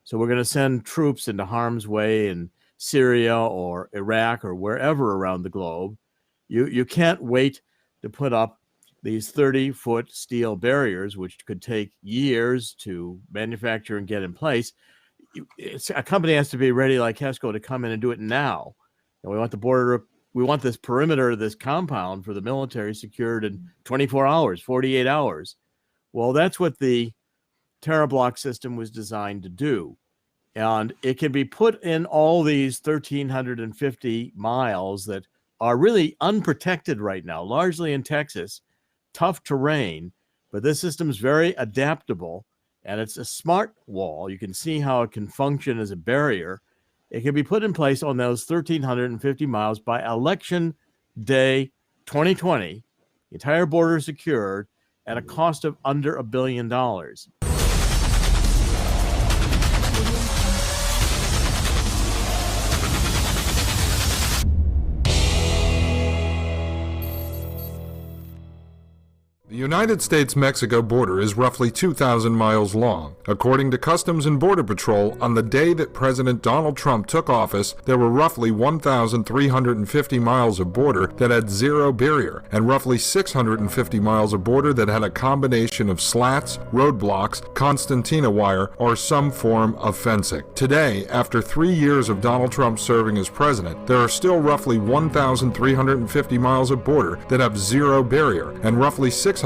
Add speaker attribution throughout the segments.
Speaker 1: So we're going to send troops into harm's way in Syria or Iraq or wherever around the globe. You can't wait to put up these 30-foot steel barriers, which could take years to manufacture and get in place. A company has to be ready, like HESCO, to come in and do it now. And we want the border, we want this perimeter of this compound for the military secured in 24 hours, 48 hours. Well, that's what the Terrablock system was designed to do. And it can be put in all these 1,350 miles that are really unprotected right now, largely in Texas, tough terrain, but this system is very adaptable, and it's a smart wall. You can see how it can function as a barrier. It can be put in place on those 1,350 miles by election day 2020, the entire border secured at a cost of under $1 billion.
Speaker 2: The United States-Mexico border is roughly 2,000 miles long. According to Customs and Border Patrol, on the day that President Donald Trump took office, there were roughly 1,350 miles of border that had zero barrier, and roughly 650 miles of border that had a combination of slats, roadblocks, concertina wire, or some form of fencing. Today, after 3 years of Donald Trump serving as president, there are still roughly 1,350 miles of border that have zero barrier, and roughly 650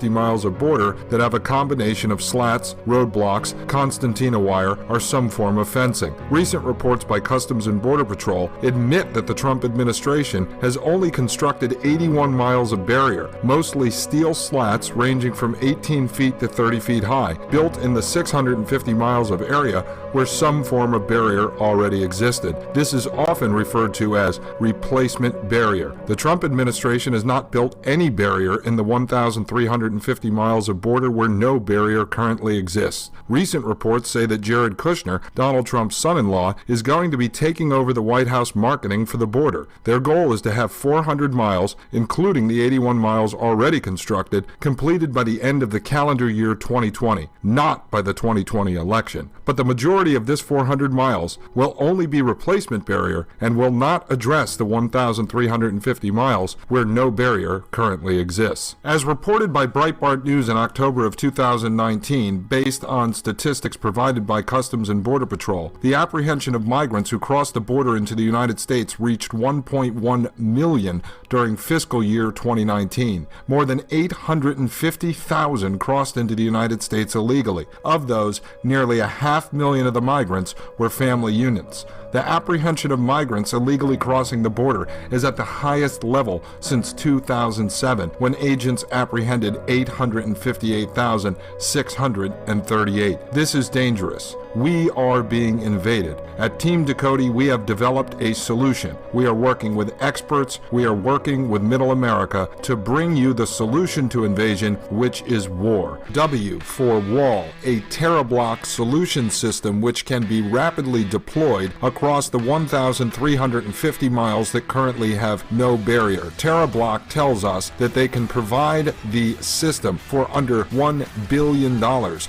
Speaker 2: miles of border that have a combination of slats, roadblocks, concertina wire, or some form of fencing. Recent reports by Customs and Border Patrol admit that the Trump administration has only constructed 81 miles of barrier, mostly steel slats ranging from 18 feet to 30 feet high, built in the 650 miles of area where some form of barrier already existed. This is often referred to as replacement barrier. The Trump administration has not built any barrier in the 1,350 miles of border where no barrier currently exists. Recent reports say that Jared Kushner, Donald Trump's son-in-law, is going to be taking over the White House marketing for the border. Their goal is to have 400 miles, including the 81 miles already constructed, completed by the end of the calendar year 2020, not by the 2020 election. But the majority of this 400 miles will only be replacement barrier and will not address the 1,350 miles where no barrier currently exists. As reported by Breitbart News in October of 2019, based on statistics provided by Customs and Border Patrol, the apprehension of migrants who crossed the border into the United States reached 1.1 million during fiscal year 2019. More than 850,000 crossed into the United States illegally. Of those, nearly 500,000 of the migrants were family units. The apprehension of migrants illegally crossing the border is at the highest level since 2007, when agents apprehended 858,638. This is dangerous. We are being invaded. At Team Ducote, we have developed a solution. We are working with experts. We are working with Middle America to bring you the solution to invasion, which is war. W for Wall, a Terrablock solution system which can be rapidly deployed across the 1,350 miles that currently have no barrier. Terrablock tells us that they can provide the system for under $1 billion,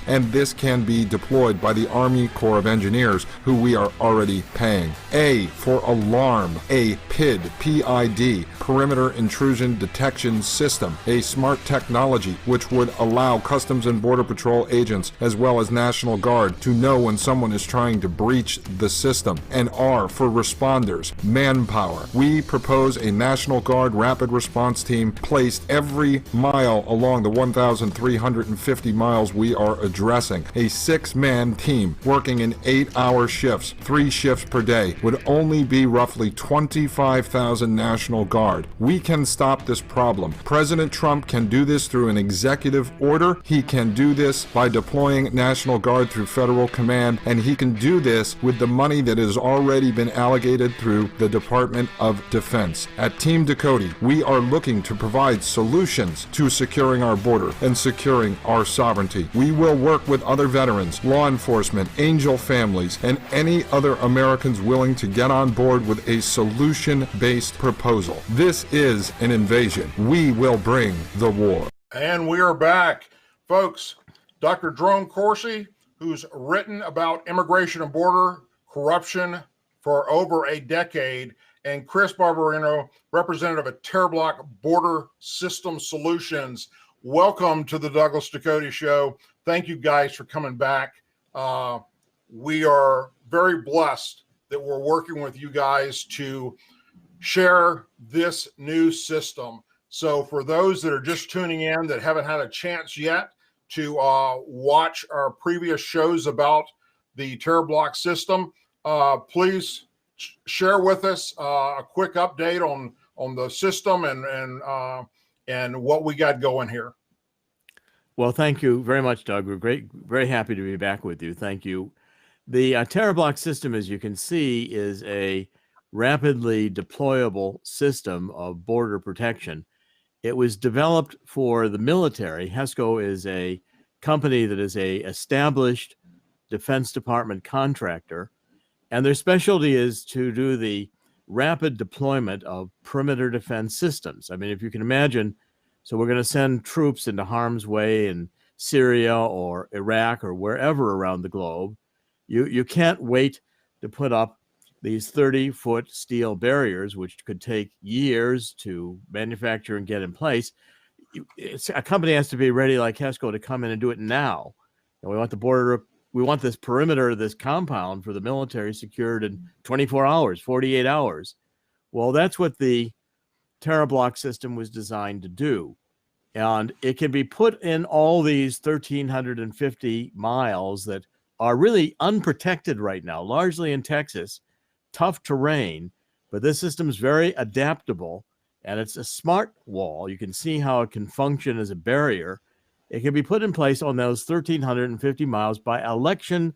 Speaker 2: and this can be deployed by the Army Corps of Engineers, who we are already paying. A for Alarm, a PID, P-I-D, Perimeter Intrusion Detection System, a smart technology which would allow Customs and Border Patrol agents as well as National Guard to know when someone is trying to breach the system. And R for Responders, Manpower. We propose a National Guard rapid response team placed every mile along the 1,350 miles we are addressing. A 6-man team working in 8-hour shifts, 3 shifts per day, would only be roughly 25,000 National Guard. We can stop this problem. President Trump can do this through an executive order. He can do this by deploying National Guard through federal command, and he can do this with the money that has already been allocated through the Department of Defense. At Team Ducote, we are looking to provide solutions to securing our border and securing our sovereignty. We will work with other veterans, law enforcement, angel families, and any other Americans willing to get on board with a solution-based proposal. This is an invasion. We will bring the war.
Speaker 3: And we are back. Folks, Dr. Jerome Corsi, who's written about immigration and border corruption for over a decade, and Chris Barbarino, representative at Terrablock Border System Solutions. Welcome to the Douglas Ducote Show. Thank you guys for coming back. We are very blessed that we're working with you guys to share this new system. So for those that are just tuning in that haven't had a chance yet to watch our previous shows about the Terrablock system, please share with us a quick update on the system and what we got going here.
Speaker 1: Well, thank you very much, Doug. We're very happy to be back with you. Thank you. The Terrablock system, as you can see, is a rapidly deployable system of border protection. It was developed for the military. HESCO is a company that is a established Defense Department contractor, and their specialty is to do the rapid deployment of perimeter defense systems. I mean, if you can imagine, so we're going to send troops into harm's way in Syria or Iraq or wherever around the globe. You can't wait to put up these 30-foot steel barriers, which could take years to manufacture and get in place. A company has to be ready, like HESCO, to come in and do it now. And we want the border, we want this perimeter, this compound for the military secured in 24 hours, 48 hours. Well, that's what the Terrablock system was designed to do. And it can be put in all these 1,350 miles that are really unprotected right now, largely in Texas, tough terrain, but this system is very adaptable, and it's a smart wall. You can see how it can function as a barrier. It can be put in place on those 1,350 miles by election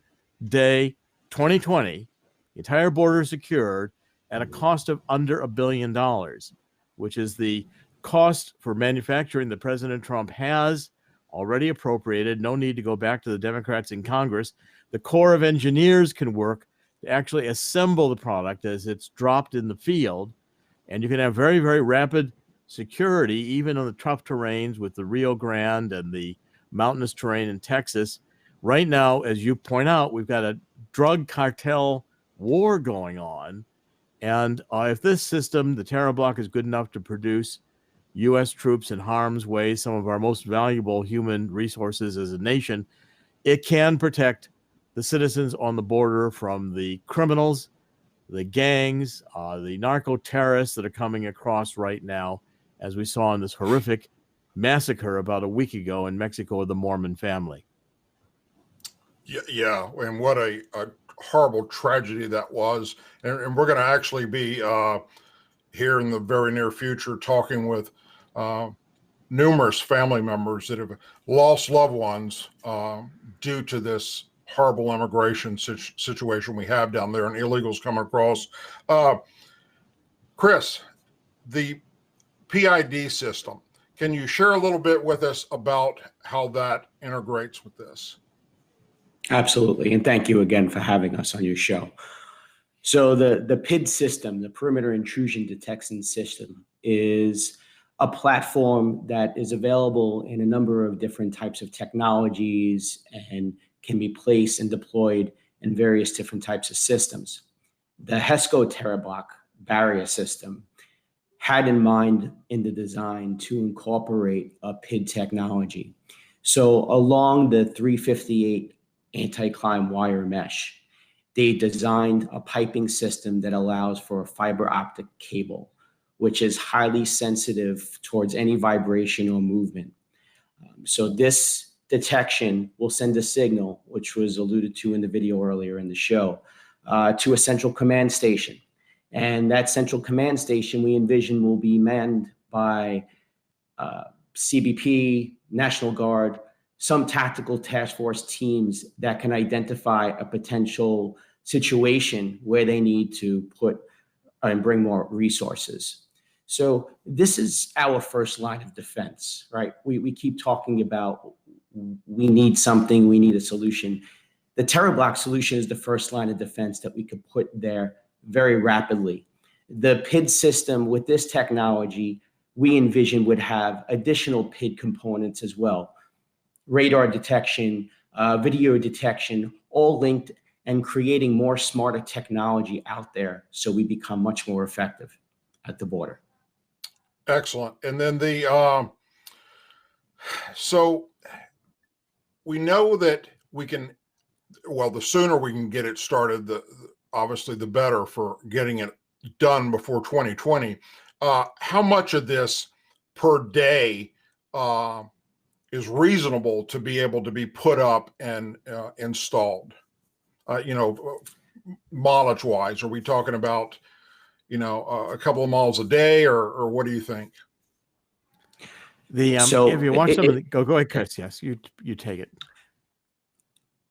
Speaker 1: day 2020, the entire border secured at a cost of under $1 billion, which is the cost for manufacturing that President Trump has already appropriated. No need to go back to the Democrats in Congress. The Corps of Engineers can work to actually assemble the product as it's dropped in the field, and you can have very, very rapid security, even on the tough terrains with the Rio Grande and the mountainous terrain in Texas. Right now, as you point out, we've got a drug cartel war going on, and if this system, the Terrablock, is good enough to produce U.S. troops in harm's way, some of our most valuable human resources as a nation, it can protect the citizens on the border from the criminals, the gangs, the narco-terrorists that are coming across right now, as we saw in this horrific massacre about a week ago in Mexico with the Mormon family.
Speaker 3: Yeah, and what a horrible tragedy that was. And we're going to actually be here in the very near future talking with numerous family members that have lost loved ones due to this horrible immigration situation we have down there and illegals coming across. Chris, the PID system, can you share a little bit with us about how that integrates with this?
Speaker 4: Absolutely. And thank you again for having us on your show. So the PID system, the Perimeter Intrusion Detection System, is a platform that is available in a number of different types of technologies and can be placed and deployed in various different types of systems. The HESCO Terrablock barrier system had in mind in the design to incorporate a PID technology. So along the 358 anti-climb wire mesh, they designed a piping system that allows for a fiber optic cable, which is highly sensitive towards any vibration or movement. So this detection will send a signal, which was alluded to in the video earlier in the show, to a central command station. And that central command station we envision will be manned by CBP, National Guard, some tactical task force teams that can identify a potential situation where they need to put and bring more resources. So this is our first line of defense, right? We keep talking about we need something, we need a solution. The Terrablock solution is the first line of defense that we could put there very rapidly. The PID system with this technology, we envision would have additional PID components as well. Radar detection, video detection, all linked and creating more smarter technology out there so we become much more effective at the border.
Speaker 3: Excellent. And then so we know that we can, well, the sooner we can get it started, obviously the better for getting it done before 2020. How much of this per day is reasonable to be able to be put up and installed? Mileage wise, are we talking about, a couple of miles a day, or what do you think?
Speaker 4: So
Speaker 1: if you watch some of the, go ahead, Chris. Yes, you take it.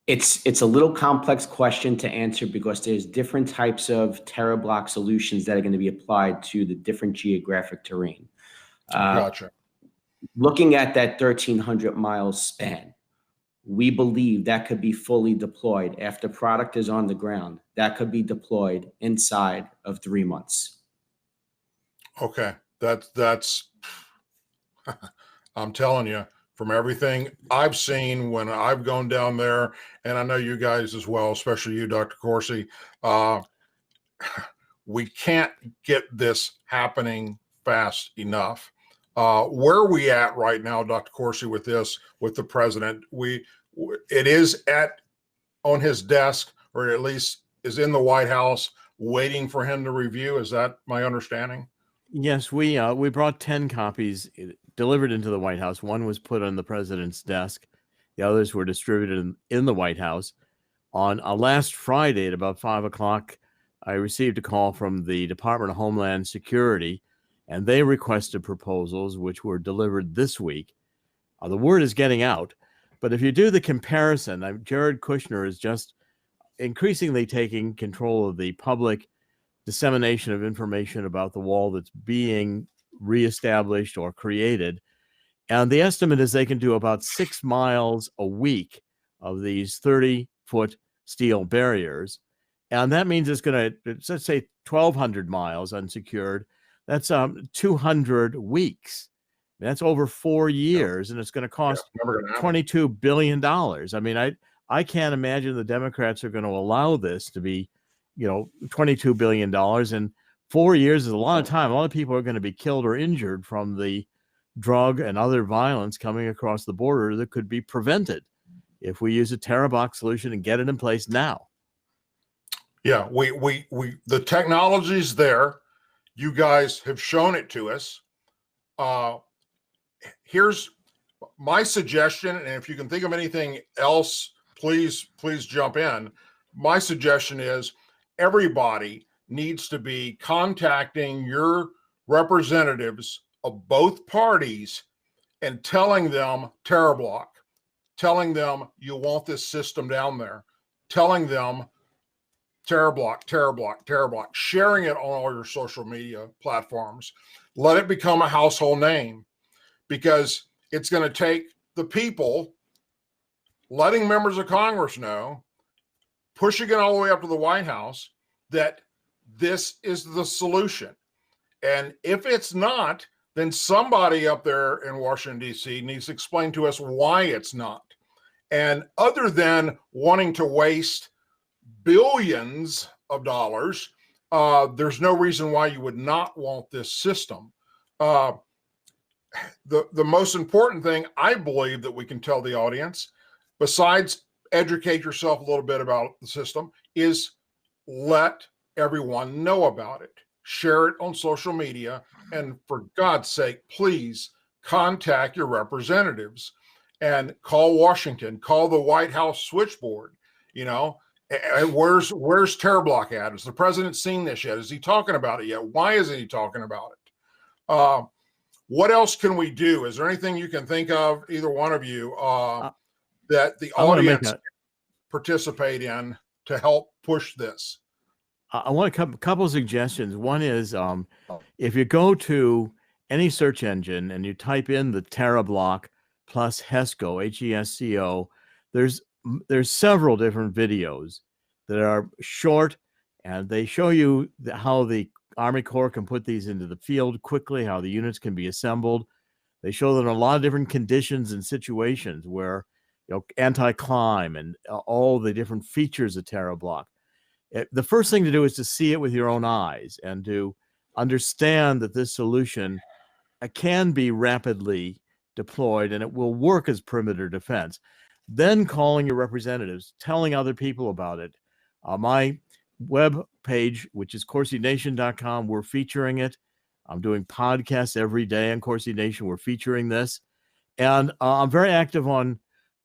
Speaker 4: It's a little complex question to answer because there's different types of Terrablock solutions that are going to be applied to the different geographic terrain.
Speaker 3: Gotcha.
Speaker 4: Looking at that 1,300 miles span, we believe that could be fully deployed after product is on the ground. That could be deployed inside of 3 months.
Speaker 3: Okay, that's I'm telling you, from everything I've seen when I've gone down there, and I know you guys as well, especially you, Dr. Corsi, we can't get this happening fast enough. Where are we at right now, Dr. Corsi, with this, with the president? It is on his desk, or at least is in the White House, waiting for him to review. Is that my understanding?
Speaker 1: Yes, we brought 10 copies delivered into the White House. One was put on the president's desk. The others were distributed in the White House. On last Friday at about 5 o'clock, I received a call from the Department of Homeland Security, and they requested proposals, which were delivered this week. The word is getting out. But if you do the comparison, Jared Kushner is just increasingly taking control of the public dissemination of information about the wall that's being reestablished or created. And the estimate is they can do about 6 miles a week of these 30-foot steel barriers. And that means it's going to, let's say 1,200 miles unsecured. That's 200 weeks. That's over 4 years, and it's going to cost $22 billion. I mean, I can't imagine the Democrats are going to allow this to be, $22 billion. And 4 years is a lot of time. A lot of people are going to be killed or injured from the drug and other violence coming across the border that could be prevented if we use a Terrablock solution and get it in place now.
Speaker 3: Yeah, the technology's there. You guys have shown it to us. Here's my suggestion, and if you can think of anything else, please jump in. My suggestion is everybody needs to be contacting your representatives of both parties and telling them Terrablock, telling them you want this system down there, telling them Terrablock, sharing it on all your social media platforms. Let it become a household name, because it's going to take the people letting members of Congress know, pushing it all the way up to the White House, that this is the solution. And if it's not, then somebody up there in Washington, D.C. needs to explain to us why it's not. And other than wanting to waste billions of dollars, there's no reason why you would not want this system. The most important thing I believe that we can tell the audience, besides educate yourself a little bit about the system, is let everyone know about it. Share it on social media, and for God's sake, please contact your representatives and call Washington, call the White House switchboard. And where's Terrablock at? Has the president seen this yet? Is he talking about it yet? Why isn't he talking about it? What else can we do? Is there anything you can think of, either one of you, that the audience can participate in to help push this?
Speaker 1: I want a couple of suggestions. One is if you go to any search engine and you type in the Terrablock plus HESCO, HESCO, there's several different videos that are short, and they show you how the Army Corps can put these into the field quickly, how the units can be assembled. They show that in a lot of different conditions and situations where anti-climb and all the different features of Terrablock. The first thing to do is to see it with your own eyes and to understand that this solution can be rapidly deployed and it will work as perimeter defense. Then calling your representatives, telling other people about it. My web page, which is CorsiNation.com, we're featuring it. I'm doing podcasts every day on Corsi Nation. We're featuring this. And I'm very active on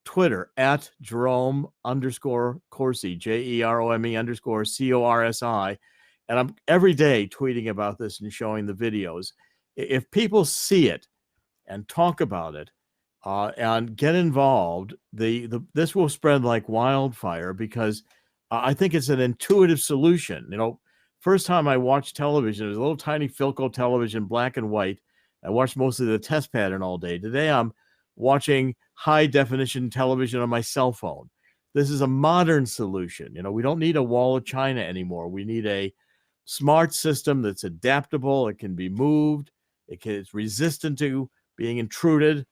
Speaker 1: Twitter at Jerome_Corsi, JEROME_CORSI. And I'm every day tweeting about this and showing the videos. If people see it and talk about it and get involved, this will spread like wildfire because I think it's an intuitive solution. First time I watched television, it was a little tiny Philco television, black and white. I watched mostly the test pattern all day. Today I'm watching high definition television on my cell phone. This is a modern solution. We don't need a wall of China anymore. We need a smart system that's adaptable. It can be moved. It's resistant to being intruded.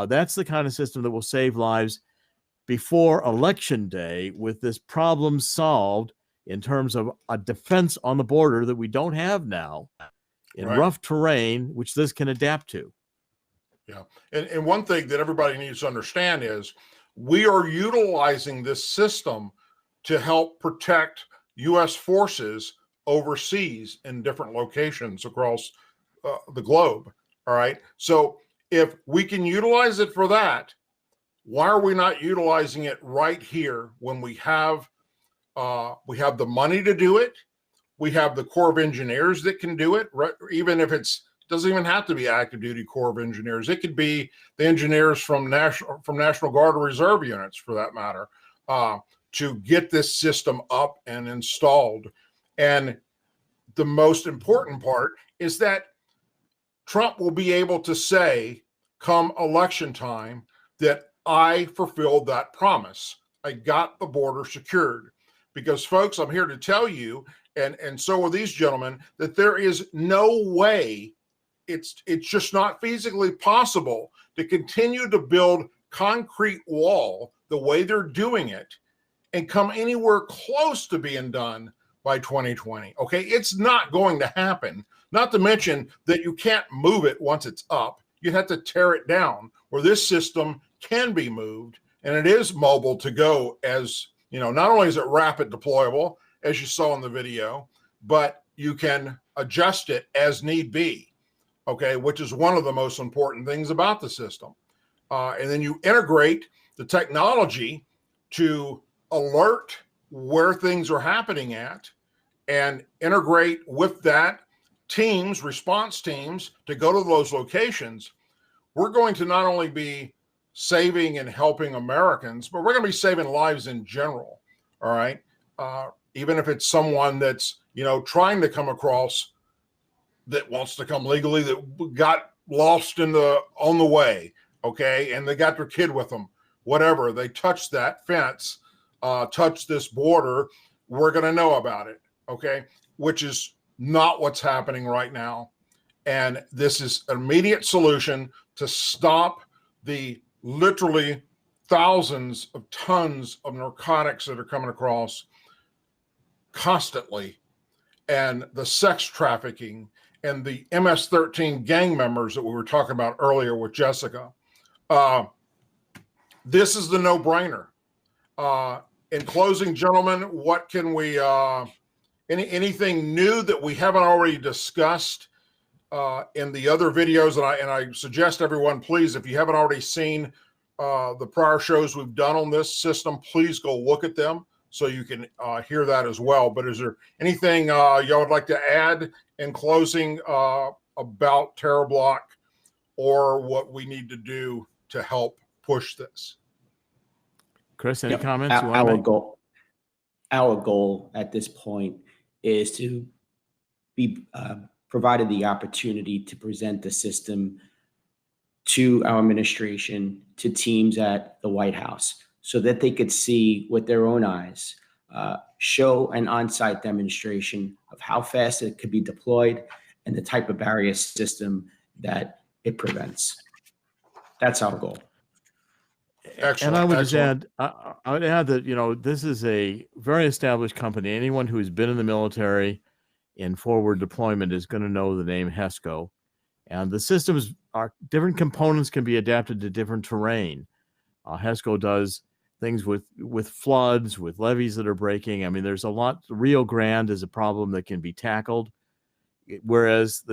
Speaker 1: That's the kind of system that will save lives before Election Day, with this problem solved in terms of a defense on the border that we don't have now in rough terrain, which this can adapt to.
Speaker 3: Yeah. And one thing that everybody needs to understand is we are utilizing this system to help protect U.S. forces overseas in different locations across the globe. All right. So if we can utilize it for that, why are we not utilizing it right here when we have the money to do it? We have the Corps of Engineers that can do it, right? Even if doesn't even have to be active duty Corps of Engineers. It could be the engineers from National Guard or Reserve units, for that matter, to get this system up and installed. And the most important part is that Trump will be able to say, come election time, that I fulfilled that promise. I got the border secured. Because, folks, I'm here to tell you, and so are these gentlemen, that there is no way, it's just not feasibly possible to continue to build concrete wall the way they're doing it and come anywhere close to being done by 2020. Okay, it's not going to happen. Not to mention that you can't move it once it's up. You have to tear it down, where this system can be moved, and it is mobile to go. As not only is it rapid deployable, as you saw in the video, but you can adjust it as need be, okay, which is one of the most important things about the system. And then you integrate the technology to alert where things are happening at, and integrate with that response teams to go to those locations. We're going to not only be saving and helping Americans, but we're going to be saving lives in general. All right. Even if it's someone that's, trying to come across, that wants to come legally, that got lost on the way. Okay. And they got their kid with them, whatever. They touched that fence, touched this border. We're going to know about it. Okay. Which is not what's happening right now. And this is an immediate solution to stop the literally thousands of tons of narcotics that are coming across constantly, and the sex trafficking and the MS-13 gang members that we were talking about earlier with Jessica. This is the no-brainer. In closing, gentlemen, what can we, anything new that we haven't already discussed in the other videos? And I suggest everyone, please, if you haven't already seen the prior shows we've done on this system, please go look at them so you can hear that as well. But is there anything y'all would like to add in closing about Terrablock, or what we need to do to help push this?
Speaker 1: Chris, any comments?
Speaker 4: Our goal at this point is to be provided the opportunity to present the system to our administration, to teams at the White House, so that they could see with their own eyes, show an on-site demonstration of how fast it could be deployed and the type of barrier system that it prevents. That's our goal.
Speaker 3: Excellent.
Speaker 1: And I would just
Speaker 3: Excellent.
Speaker 1: add, I would add that, this is a very established company. Anyone who's been in the military in forward deployment is going to know the name HESCO. And the systems are different components can be adapted to different terrain. HESCO does things with floods, with levees that are breaking. I mean, there's a lot. Rio Grande is a problem that can be tackled. Whereas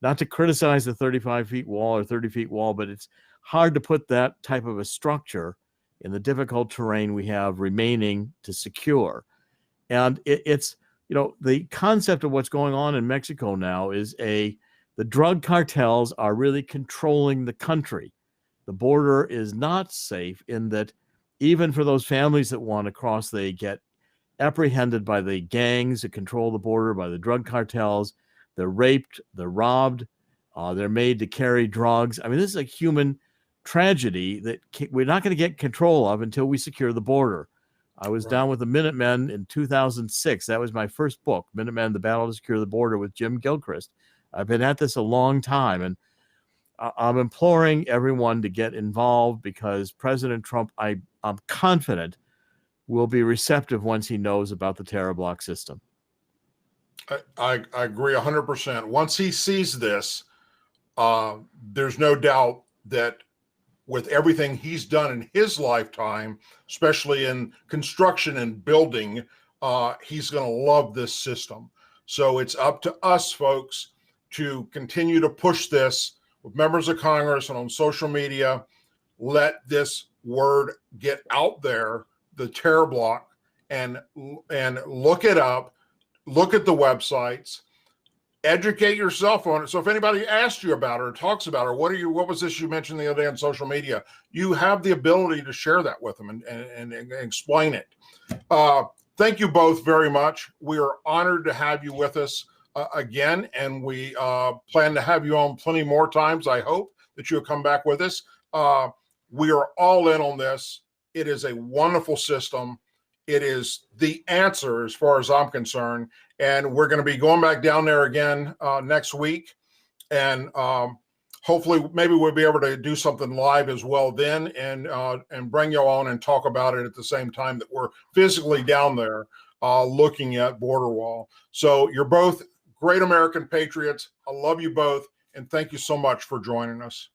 Speaker 1: not to criticize the 35 feet wall or 30 feet wall, but it's hard to put that type of a structure in the difficult terrain we have remaining to secure. And it's, the concept of what's going on in Mexico now is the drug cartels are really controlling the country. The border is not safe in that even for those families that want to cross, they get apprehended by the gangs that control the border, by the drug cartels. They're raped, they're robbed, they're made to carry drugs. I mean, this is a human tragedy that we're not going to get control of until we secure the border. I was down with the Minutemen in 2006. That was my first book, Minutemen, The Battle to Secure the Border, with Jim Gilchrist. I've been at this a long time, and I'm imploring everyone to get involved because President Trump, I'm confident, will be receptive once he knows about the Terrablock system.
Speaker 3: I agree 100%. Once he sees this, there's no doubt that with everything he's done in his lifetime, especially in construction and building, he's going to love this system. So it's up to us, folks, to continue to push this with members of Congress and on social media. Let this word get out there, the Terrablock, and look it up. Look at the websites, educate yourself on it. So if anybody asks you about it or talks about it, what was this you mentioned the other day on social media, you have the ability to share that with them and explain it. Thank you both very much. We are honored to have you with us again, and we plan to have you on plenty more times. I hope that you'll come back with us. We are all in on this. It is a wonderful system. It is the answer as far as I'm concerned. And we're going to be going back down there again next week. And hopefully maybe we'll be able to do something live as well then and bring you on and talk about it at the same time that we're physically down there looking at border wall. So you're both great American patriots. I love you both. And thank you so much for joining us.